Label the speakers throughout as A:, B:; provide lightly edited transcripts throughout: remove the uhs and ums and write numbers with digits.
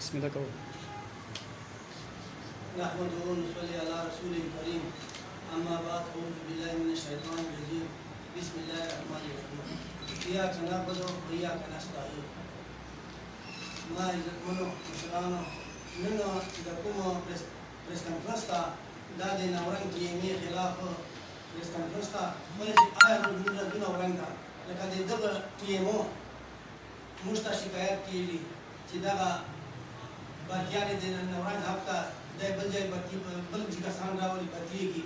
A: बिस्मिल्लाह कहो।
B: नहमदुहु व नसल्ली अला रसूलिल करीम अम्मा बाद अऊज़ु बिल्लाहि मिनश शैतानिर रजीम बिस्मिल्लाहिर रहमानिर रहीम इय्याका नअबुदु व इय्याका नस्तईन मा इज़्ज़तमनो मुसलमानो नन्नो दकुमो press conferența da de inauguran ki mi khilaf press conferența wala ji aya rujuna duna wanga laka de daba TMO musta shikayat ki ci daga barkiani de inauguran hafta da baljay barki balb ji ka san rawali barki ki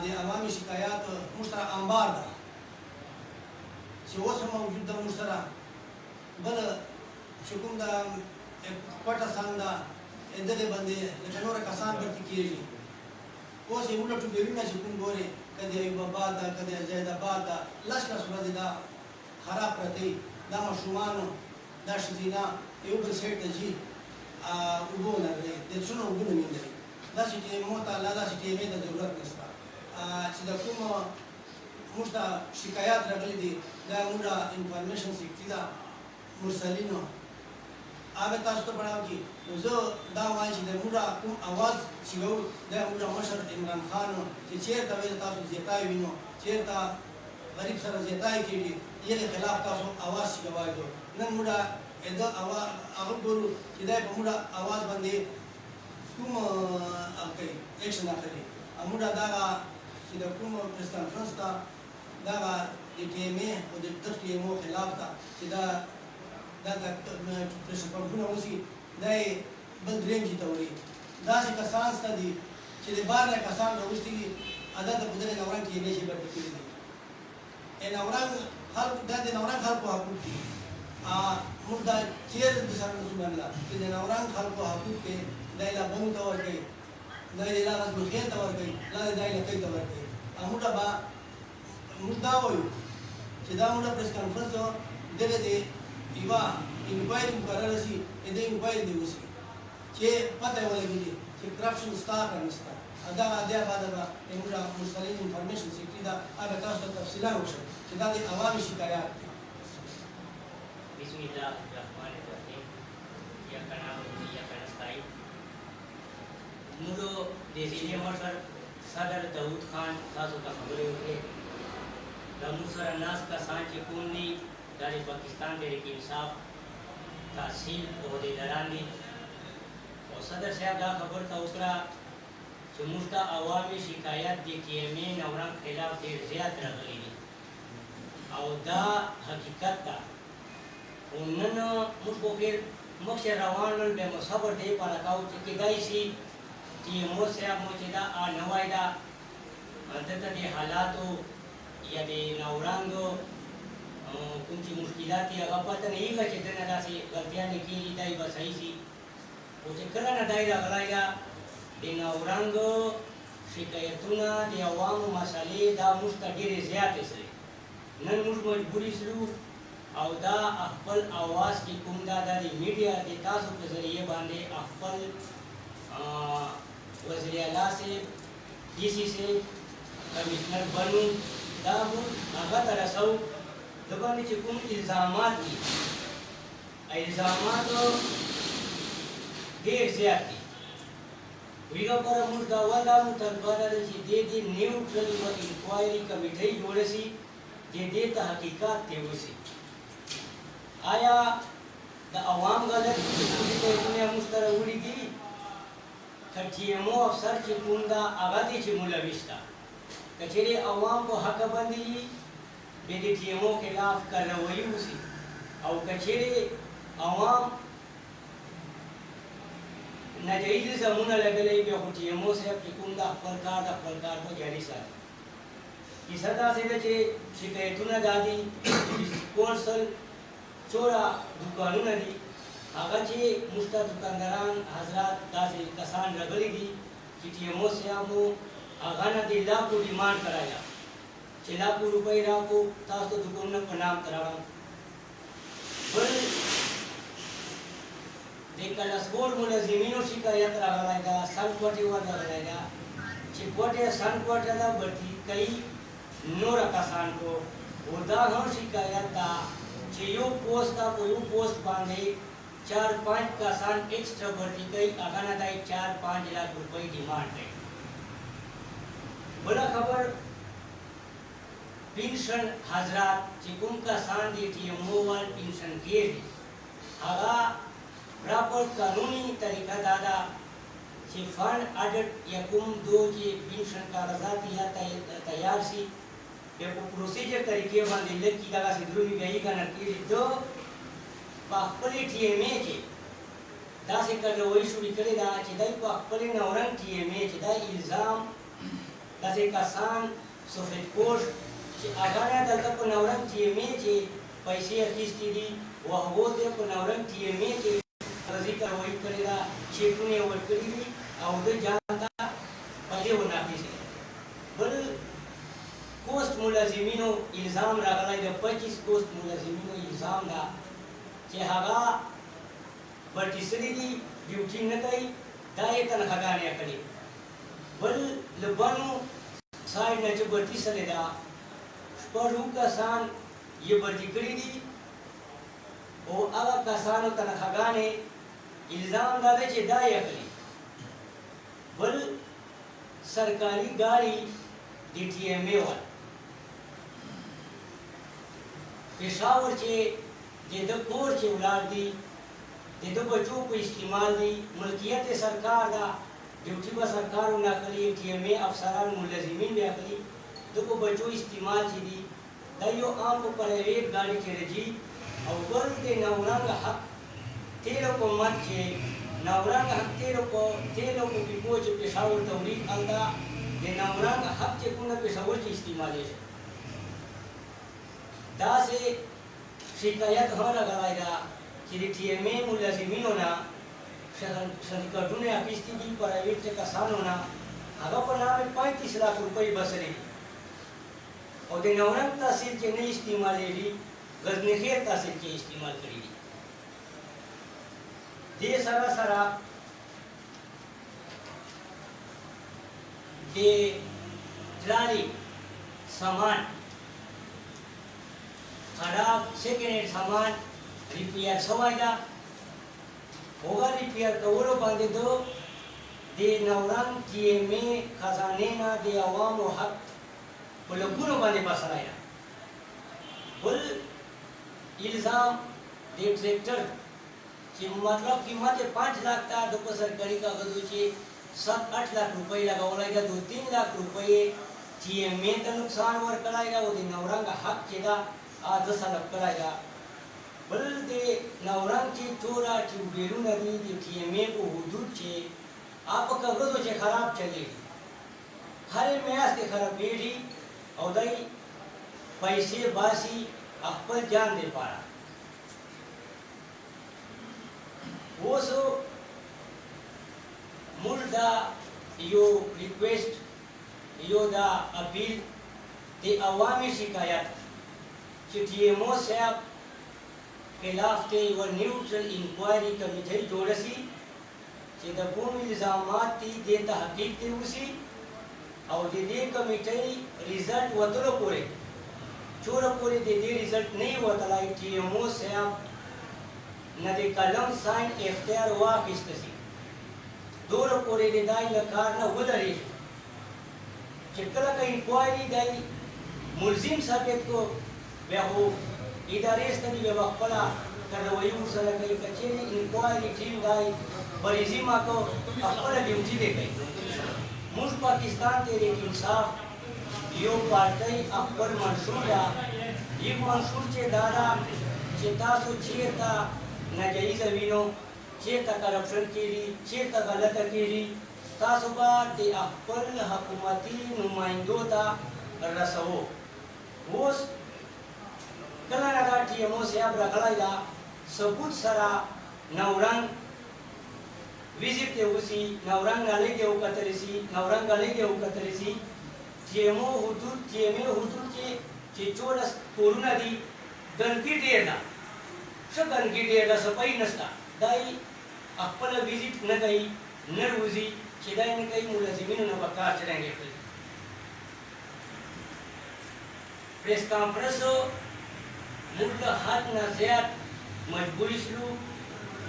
B: de awami shikayat musta anbar da ci wasa mawjud da musta bala shukum da kwata sanda endale bande lekanora kasan barki kiri ko se ulla tu berina shukum gore kade ayubabad da kade zaidabad da lashka suradi da kharab prati da mashumano da shizina eu percebe da ji ubo na re de suno ubo na minde da shi ke mota la da shi ke me da zarurat nasta ci da kuma musta shikayat ragli di da mura information sikti da mursalino आगे ताश तो पढ़ाओ कि जो दावाई जी मुरा कुम आवाज चिगो दे मुरा मशर इमरान खान जे चेर तवे ताश जेताई विनो चेर ता गरीब सर जेताई के लिए ये के खिलाफ ताश आवाज चिगवाई दो न मुरा एदा आवाज अगल गुरु चिदाई मुरा आवाज बंदे कुम अके एक्शन आखरी मुरा दागा चिदा कुम प्रेस कॉन्फ्रेंस ता दागा डीटीएमए और डीटीएमओ खिलाफ ता चिदा दादा प्रेशर पंपुना उसी दाई बल रेंज तवरी दासी का सांस तदी चिले बार ने का सांस उसी आधा तो बुदरे नवरंग की नेशी बट की दी ए नवरंग खाल दादे नवरंग खाल को हाकू की मुर्दा चेर दिशा में सुनला कि नवरंग खाल को हाकू के दाईला बंग तवर के दाईला रात में खेत तवर के ला दाईला कई तवर के मुर्दा बा मुर्दा होयो चिदा मुर्दा प्रेस कॉन्फ्रेंस हो देले दे इवा इंक्वायरी मुकर्रर सी इधर इंक्वायरी देवसी के पता है वाले के कि करप्शन स्टार का निस्ता अदा आद्या बादबा इमुरा मुसलिम इंफॉर्मेशन सिक्रीदा अब तास तफसीला होशे कि दादी आवामी शिकायत
C: बिस्मिल्लाहिर्रहमानिर्रहीम या कनाम या कनस्ताई मुरो देसीने मर्सर सदर दाऊद खान तासो का खबरें होते दमुसर नास का सांची कुन्नी dari Pakistan dari इंसाफ तहसील ओहदेदारानी और सदर साहब का खबर था उसका मुश्ता अवामी शिकायत दी कि मैं नवरंग खिलाफ देर ज़्यादा रखली और दा हकीकत था उन्होंने मुझको फिर मुख्य रवान में मुसाफर दे पाला का कि गई सी कि मुझसे आप मुझे दा नवाइदा अंततः दे हालातों या दे नवरंगो तुमची मुश्किलात या पता नहीं का चेतना दासी गलतियां की दाई बसाई सी उसे करना दायरा गलाया देना औरंग शिकायतुना दे अवाम मसले दा मुस्तकिर ज़्यादा से नन मुझ मजबूरी शुरू और दा अफल आवाज की कुमदा दा मीडिया दे तासु के जरिए बांधे अफल वज़ीर आला से डीसी से कमिश्नर बनू दा वो आगा तरसौ दबाने चिकुम इल्ज़ामात की इल्ज़ामात देर से आती विगा पर मुर्दा वाला मुतलबादा जी दे न्यूट्रल व इंक्वायरी कमेटी जोड़े सी दे तहकीकात ते उसी आया द अवाम गलत तो दुनिया मुस्तरउड़ी की TMO अफसर चिकुंदा आगाती चिमुलविस्ता कचेरे अवाम को हक बंदी बेदे TMO के खिलाफ कार्रवाई हुई और कचेरे अवाम नजायज़ ज़मूना लगले भी और TMO से अब चिकुंदा फलकार को जारी सार इस तरह से जे शिकायतुना दादी स्पॉन्सर चोरा दुकानों नदी आगाचे मुस्ता दुकानदारान हजरात दासे कसान रगली दी कि TMO से हमो आगाना दिल्ला को डिमांड कराया ₹6,00,000 राको तास्तो दुकान में प्रणाम करावा पर देखकर स्पोर्ट मुले जमीनों शिकायत रगलाएगा संकोटे हुआ रगलाएगा चिकोटे संकोटे दा बढ़ती कई नोरा कसान को उदाहरण शिकायत दा चियो पोस्ट का कोई पोस्ट बांधे 4-5 कसान एक्स्ट्रा भर्ती कई अगाना दाई 4-5 लाख रुपए डिमांड है। बड़ा खबर पेंशन हजरात चिकुम कसान दी टीएमओ वाल पेंशन के आगा प्रॉपर कानूनी तरीका दादा से फंड ऑडिट यकुम दो के पेंशन कागजात या तैयार सी ये प्रोसीजर तरीके बंद की दागा से दुरुनी गई का नरकी दो पाखपले टीएमए के दासे कर वही शुरू करे दा चिदाई पाखपले नवरंग टीएमए चिदाई इल्जाम दासे कसान सफेद कोश कि आगाना दलता को नवरंग टीएमए के पैसे किस्ती दी वह वो दे को नवरंग टीएमए के रजी कर वही करे दा चेकुने और करी दी और दे जानता पहले वो नाफिस है बल कोस्ट मुलाजिमिनो इल्जाम रगला दे 25 कोस्ट मुलाजिमिनो इल्जाम दा चेहागा बर्टिसरी दी ड्यूटी न कई दाए तनखा ने करी बल लबानु साइड न जो बर्टिसरे दा पढ़ू कसान ये बर्ती करी दी और आगा कसानो तनखा ने इल्जाम दादे चे दाए करी बल सरकारी गाड़ी डीटीएमए वाल पेशावर चे जे दो कोर चे उलार दी जे दो बच्चों को इस्तेमाल दी मुल्कियत सरकार दा ड्यूटी बा सरकार ना करी टीएमए अफसरान मुलाजिमीन भी करी दो को बच्चों इस्तेमाल ची दी दाइयो आम को प्राइवेट गाड़ी के रजी और बल के नवरंग हक तेरो को मत चे नवरंग हक तेरो को बिको चे पेशावर तवरीक अलदा जे नवरंग हक चे कुना पेशावर चे इस्तेमाल है दा से शिकायत हो लगाएगा कि टीएमए मुलाजिमीन होना सरकारने अपिस्ती दी प्राइवेट से कसान होना आगा पर नाम 35 लाख रुपए बसरे और दे नवरंग तहसील के नहीं इस्तेमाल ली गजनखेर तहसील के इस्तेमाल करी दे सारा दे ट्राली सामान खराब सेकेंड हैंड सामान रिपेयर सवाइदा होगा रिपेयर कवरो बांधे दो दे नवरंग टीएमए खजाने ना दे आवाम और हक बोलो गुनो बांधे बसराया बोल इल्जाम दे ट्रैक्टर की मतलब कीमत 5 लाख था दो सरकारी का गदुची 7-8 लाख रुपए लगावलाएगा 2-3 लाख रुपए टीएमए का नुकसान वर कराएगा वो दे नवरंग हक चेदा आधा साल कराएगा बल दे नवरंग की चोरा की बेरू नदी दे टीएमए को हुदूद चे आप का गदो चे खराब चले हर मैच के खराब बेड़ी और दाई पैसे बासी अकबर जान दे पारा वो सो मुर्दा यो रिक्वेस्ट यो दा अपील दे अवामी शिकायत टीएमओ साहब खिलाफ ते व न्यूट्रल इंक्वायरी कमेटी जोड़सी कि द भूमि इल्जामात ती दे तहकीक ते उसी और दे कमेटी रिजल्ट वतलो पूरे चोर पूरे दे रिजल्ट नहीं वतला टीएमओ साहब न दे कलम साइन इख्तियार वाकिस्तसी दो पूरे दे दाई लकार न वदरी चिकला का इंक्वायरी दाई मुल्जिम साबित को बेहो इदारे स्तरी व्यवस्था करवाई उसल कई कचेरी इंक्वायरी टीम दाई बरिजिमा को अपना ड्यूटी दे गई मुझ पाकिस्तान तेरे इंसाफ यो पार्टी अकबर मंसूर ये मंसूर चे दादा चेता सो चेता नाजायज अमीनो चेता करप्शन केरी चेता गलत केरी तासुबा ते अकबर हुकूमती नुमाइंदों ता रसवो वो कला लगा टीएमओ से अब रखला सबूत सरा नवरंग विजिट के उसी नवरंग नाले के उकतरेसी नवरंग गले के उकतरेसी टीएमओ हुदूद के चिचोरस कोरोना दी गंदगी डेरना सब गंदगी डेरना सफाई नस्ता दाई अकबर विजिट न गई नरवुजी चिदाई न कई मुलाजिमीन न बकार चलेंगे प्रेस कॉन्फ्रेंस मुल्क हाथ न ज़्यादा मजबूरी शुरू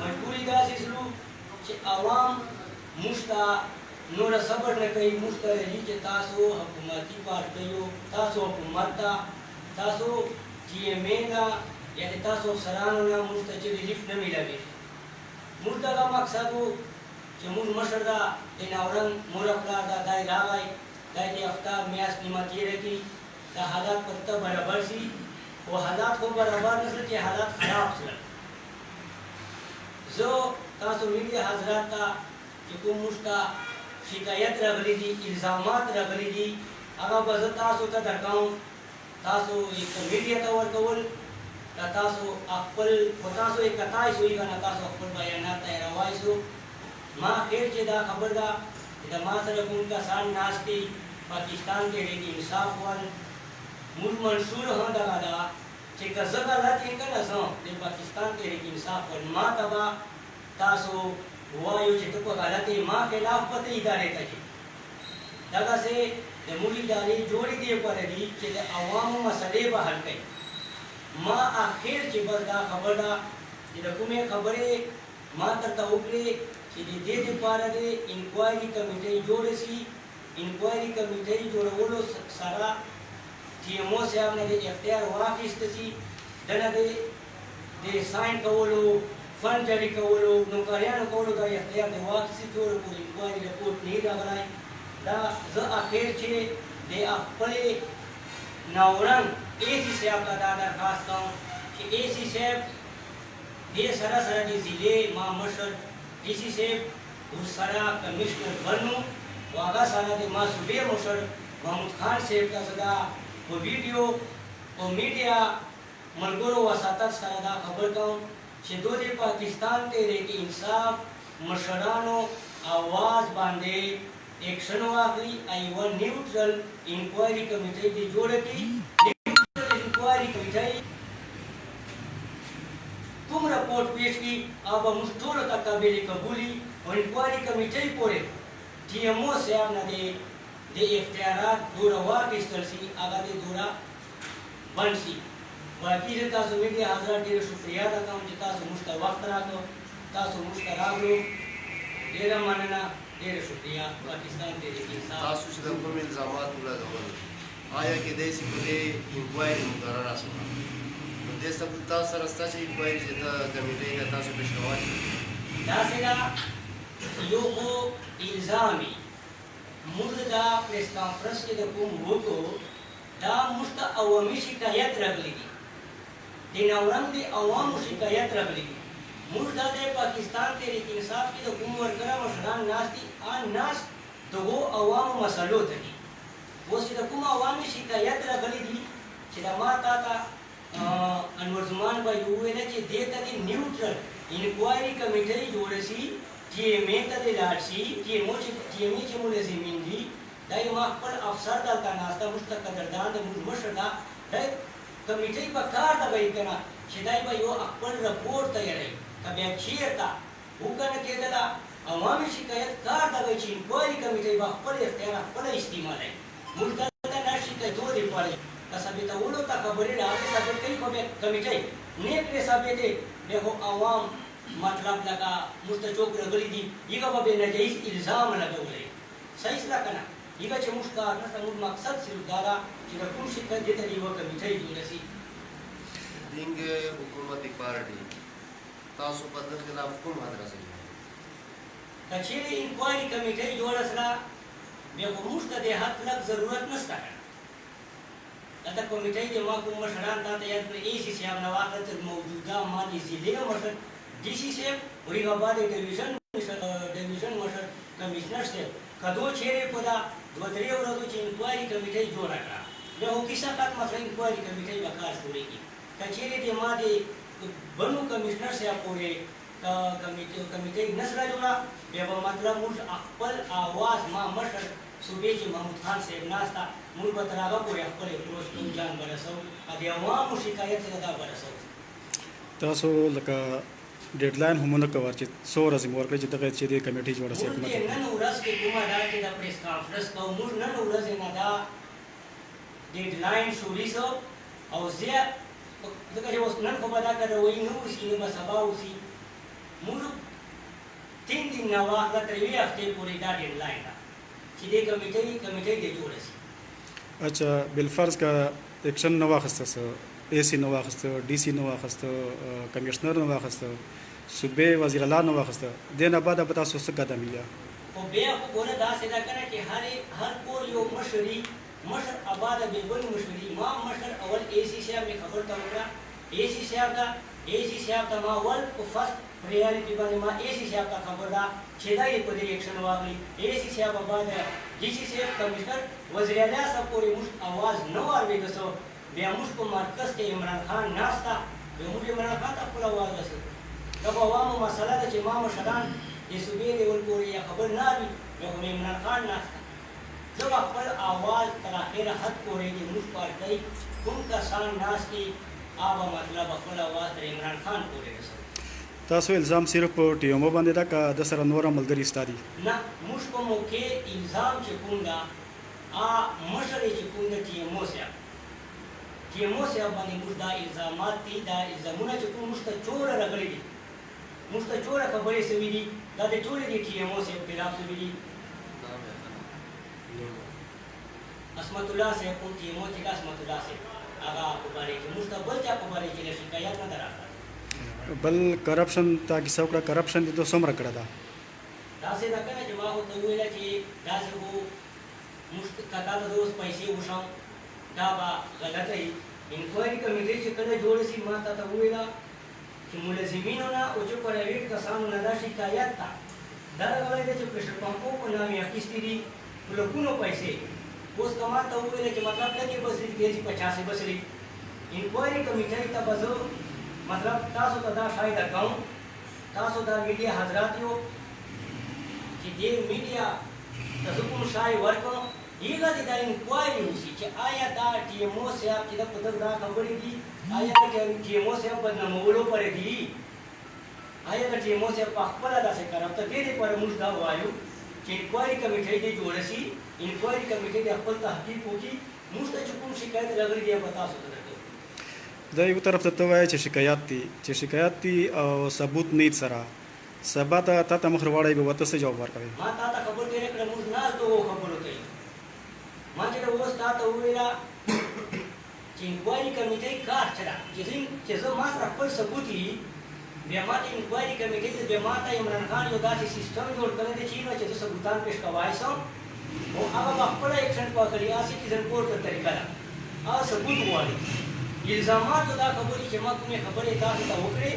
C: مجبوری داسې شلو چې عوام موږ ته نوره صبر نه کوي، موږ ته راځي چې تاسو حکومتي پارټیو، تاسو حکومت ته، تاسو GMA ته، یعنې تاسو افسرانو نه موږ ته چې ریلیف نه میلاوي. موږ دغه مقصد و چې موږ مشر دا د ناورن مور پلار دا دی راغی، دا د افتاب میاشت نیمه تېره کړي، دا حالات پر ته برابر شي، خو حالات خو برابر نه شول چې حالات خراب شول. زه تاسو میډیا حضرات ته چې کوم موږ ته شکایت راغلي دي، الزامات راغلي دي، هغه به زه تاسو ته درکوم. تاسو یک میډیا ته ورکول دا تاسو خپل خو تاسو یې کتای شوي که نه، تاسو خپل بیانات ته یې روایسو. ما خیر چې دا خبر ده چې د ما سره کوم کسان ناست دي پاکستان تحریک انصاف ول، موږ منشور هم دغه ده چې که زه غلط یم که نه، زه د پاکستان تحریک انصاف ول ما ته به تاسو ووایو چې ته په غلط یې، ما خلاف به ته ادارې ته ځې. دغسې د موږ ادارې جوړې دې لپاره دي چې د عوامو مسلې به حل کوي. ما اخر چې بس دا خبر ده چې د کومې خبرې ما درته وکړې چې د دې دپاره د انکوایري کمیټۍ جوړه شي. انکوایري کمیټۍ جوړولو سره TMO صاحب نه د اختیار واخیسته شي، دنه د ساین کولو، فنډ جاري کولو، نوکریانو کولو دا اختیار د واخیستي ټول پورې انکوایري رپورټ نه راغلی. دا زه اخر چې د خپلې ناورن AC صاحب ته دا درخواست کوم چې AC صاحب دې سره سره د ضلع ما مشر DC صاحب ورسره کمیشنر بنو او هغه سره د ما صوبې مشر محمود خان صاحب ته زه دا په ویډیو او میډیا ملګرو وساتت سره دا خبر کوم چې دوی د پاکستان تحریک انصاف مشرانو आवाज باندې ایکشن واخلي، ایوه نیوټرل انکوایري کمیټۍ دې جوړه کړي. نیوټرل انکوایري کمیټۍ کوم رپورټ پیش کړي هغه به موږ ټولو ته قابل قبولي او انکوایري کمیټۍ پورې TMO صاحب نه د اختیارات دوره واخیستل شي، هغه دې دوره بند شي. باقي زه تاسو میډیا حضرات ډېره شکریا ادا کوم چې تاسو موږ ته وخت راکړو، تاسو موږ ته راغلو، ډېره مننه، ډېره شکریا. پاکستان تحریک انصاف
A: تاسو چې د کوم الزامات ولګول آیا کېدای شي په دې انکوایري مقرره شوه، نو دې سبب تاسو سره شته چې انکوایري چې د کمیټۍ نه تاسو پیشنهاد
C: داسې ده یو خو الزامي موږ دا پریس کانفرنس کې د کوم وکړو دا موږ ته عوامي شکایت راغلی دي، د ناورن د عوامو شکایت راغلی دي. موږ دا د پاکستان تحریک انصاف کې د کوم ورکره مشران ناست دي، ناست دغو عوامو مسلو ته دي. اوس چې د کوم عوامي شکایت راغلی دي چې د ما تا ته انور زمان بھائی وویله چې دې ته د نیوټرل انکوایري کمیټۍ جوړه شي، TMA ته دې لاړ شي. TMA چې ملزمین دي دا یې ما خپل افسر دلته ناسته، موږ ته قدردان د موږ مشر ده، دا کمیټۍ په کار ده به یې که نه چې دی به یو خپل رپورټ تیاروي. که بیا چېرته وکنه کېدله عوامي شکایت کار ده به چې انکوایري کمیټۍ به خپل اختیار خپله استعمالوي. موږ دلته نه شکایتو دپاره که ثابتولو ته خبرې راغلې ثابت کوي، خو بیا کمیټۍ نه پرې ثابتې بیا خو عوام مطلب لکه موږ ته چوک راغلي دي هغه به بې ناجایز الزام لګولی. صحیح شته که نه؟ هغه چې موږ کار نشته، موږ مقصد صرف دا ده چې د کوم شکایت دې ته د یوه کمیټۍ جوړه شي.
A: دینګ حکومتي پارټي تاسو په دې خلاف کوم حدرسي
C: که چېرې انکوایري کمیټۍ جوړه شوه بیا خو موږ ته د حق لږ ضرورت نشته که نه. دلته کمیټۍ د ما کوم مشران تا ته یاد کړل، AC صاحب نه واخله تر موجوده ما د ضلع مشر DC صاحب وړي بعد ډیویژن مشر کمیشنر صاحب کدو چیرې په دا دوه درې ورځو چې انکوایري کمیټۍ جوړه کړه بیا خو کیسه ختمه شوه، انکوایري کمیټۍ به کار شروعېږي. که چیرې د ما د بنو کمیشنر صاحب پورې کمیټۍ نه سره جوړه بیا به مطلب موږ خپل اواز ما مشر صوبې چې محمود خان صاحب ناسته موږ به تر هغه پورې خپل اپروچ کوم جان به رسوو او د عوامو شکایت چې دا به رسوو.
D: تاسو لکه ډیډلاین هم نه کوئ چې څو ورځې مو ورکړئ چې دغه چې دې کمیټۍ جوړه شي.
C: موږ نن ورځ کې کومه دا چې د پریس کانفرنس کوو، موږ نن ورځې نه دا ډیډلاین شولی شو او زه ځکه چې اوس نن خو به دا که روایي نه وشي نو به سبا وشي. موږ 3 दिन نه واخله تر یوې هفتې پورې دا ډیډلاین ده چې دې کمیټې دې جوړه شي.
D: اچھا بالفرض کا ایکشن نه واخسته سه اے سی نه واخسته ډي سي نه واخسته کمشنر نه واخسته صوبې وزیر اعلی نه واخسته دینه بعد به تاسو څه قدم یا
C: خو بیا خو ګوره داسې ده که نه چې هر کور یو مشري مشر آباد بالکل مشري ما مشر اول اے سی صاحب مې خبر ته وکړه اے سی صاحب ته ما اول په فرست پریارټي باندې ما اے سی صاحب ته خبر ده چې دا یې په دې ایکشن واخلي. اے سی صاحب آباد ډي سی صاحب کمشنر وزیر اعلی صاحب پورې موږ اواز نه واورېده سو بیا موږ په مرکز کې عمران خان ناست ده بیا موږ عمران خان ته خپل اواز رسوو. دا به عوامو مسله ده چې ما مشران د صوبې لیول پورې یا خبر نه اوري بیا خو عمران خان ناست ده. زه به خپل اواز تر اخره حد پورې د موږ پارټۍ کوم کسان ناست دي هغه مطلب خپل اواز تر عمران خان پورې رسوو.
D: تاسو الزام صرف په ټي ایم او باندې دا کا د سره نور ملګری ستادي
C: نه موږ په موقع الزام چې کوم دا مشر چې کوم د ټي ایم او صاحب باندې موږ دا الزامات دي دا الزامونه چې کوم موږ ته چوره راغلي دي موږ ته چوره خبرې شوي دي دا د ټولې د ټي ایم او صاحب خلاف شوي دي. عصمت الله صاحب کوم ټي ایم او چې عصمت الله صاحب هغه په باره کې موږ ته بل چا په باره کې شکایت نه ده راغلی.
D: بل کرپشن تا کیسه وکړه کرپشن دې تو څومره کړه دا
C: داسې ده که نه چې ما ورته وویله چې داسې خو موږ که تا ته زه اوس پیسې وښم دا به غلطه وي. انکوایري کمیټې چې کله جوړه شي ما تا ته وویله چې ملزمینو نه او چې پرایویټ کسانو نه دا شکایت ده دا راغلی ده چې پریشر پمپو په نام یې اخیستي دي په لکونو پیسې اوس که ما ته وویله چې مطلب لږې بسري کېږي 50 بسري انکوایري کمیټې ته به زه مطلب تاسو ته دا شاید کوم تاسو دا میډیا حضرات یو چې دې میډیا ته زه کوم شای ورکړم هغه دې دا انکوایري وشي چې آیا دا ټي ایم او صاحب چې دا په دغه دا خبرې دي آیا د ټي ایم او صاحب بدنامولو پرې دي آیا د ټي ایم او صاحب په خپله داسې کرم ته دې دپاره موږ دا وایو چې انکوایري کمیټې دې جوړه شي انکوایري کمیټې دې خپل تحقیق وکړي موږ ته چې کوم شکایت راغلی دی به تاسو ته
D: دا یو طرف ته وایي چې شکایت دي او ثبوت نه سره سبا ته تا مخ وړای به وته څه جواب ورکړي.
C: ما تا ته خبر دی کړه موږ نه دوه خبرو کوي ما چې اوس تا ته ویلا چې انکوایري کمیټې کار چلا چې زه ما سره خپل ثبوت یې بیا ما ته انکوایري کمیټې ته بیا ما ته عمران خان یو داسې سیستم جوړ کړی دی چې زه ثبوتان پیش کوای شم او هغه به خپل ایکشن پاکړي سټیزن کورټ ته طریقه ده هغه ثبوت غواړي. الزامات دا خبرې چې ما کومې خبرې تاسو ته وکړې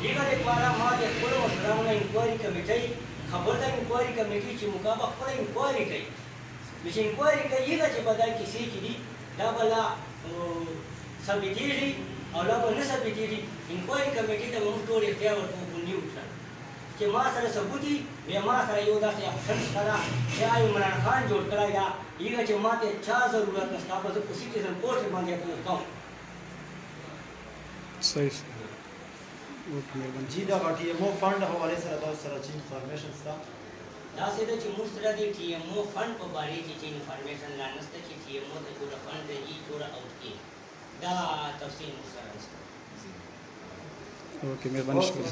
C: هغه دپاره ما د خپلو مشرانو نه انکوایري کمیټۍ خبر ده انکوایري کمیټۍ چې موږ به خپله انکوایري کوي چې انکوایري کوي هغه چې به دا کیسې چې دي دا به لا ثابتېږي او لا به نه ثابتېږي. انکوایري کمیټۍ ته به موږ ټول اختیار ورکوو خوندي وکړه چې ما سره ثبوت وي بیا ما سره یو داسې اپشن شته ده چې عمران خان جوړ کړی ده هغه چې ما ته چا ضرورت نشته به زه په سټیزن کورټ باندې اپلوډ کوم.
D: صحیح
E: جی دا ټي ایم او فند حواله سره تاسو سره چې انفارمیشن ستا
C: داسې ده چې موږ سره د ټي ایم او فند په باره کې چې انفارمیشن لا نشته چې ټي ایم او ته جوړه فند دی جوړه اوټ کېږي دا تفصیل موږ سره نشته.
D: اوکې مهرباني شکریہ.